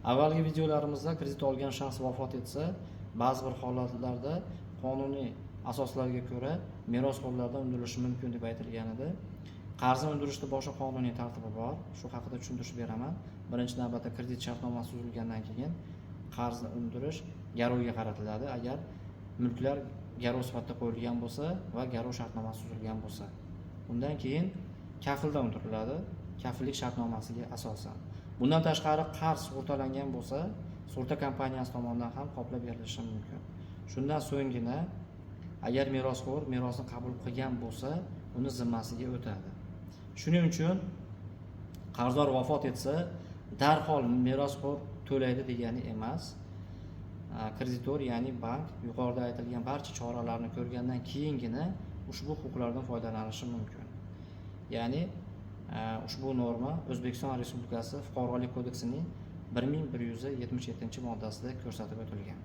Avvalgi videolarimizda kredit olgan shaxs vafot etsa, ba'zi bir holatlarda qonuniy asoslarga ko'ra merosxo'rlardan undirilishi mumkin deb aytilgan edi. Qarzni undirishda boshqa qonuniy tartibi bor. Shu haqida tushuntirib beraman. Birinchi navbatda kredit shartnomasi tuzilgandan keyin qarzni undirish garovga qaratiladi. Agar mulklar garov sifatida qo'yilgan bo'lsa va garov shartnomasi tuzilgan bo'lsa, undan keyin kafilda undiriladi, kafillik shartnomasiga asosan. Bundan tashqari qarz sug'urtalangan bo'lsa, sug'urta kompaniyasi tomonidan ham qoplab berilishi mumkin. Shundan so'nggina agar merosxo'r merosni qabul qilgan bo'lsa, uni zimmasiga o'tadi. Shuning uchun qarzdor vafot etsa, darhol merosxo'r to'laydi degani emas. Kreditor, ya'ni bank yuqorida aytilgan barcha choralarni ko'rgandan keyingina ushbu huquqlardan foydalanishi mumkin. Ya'ni ushbu norma O'zbekiston Respublikasi Fuqarolik kodeksining 1177-moddasida ko'rsatib o'tilgan.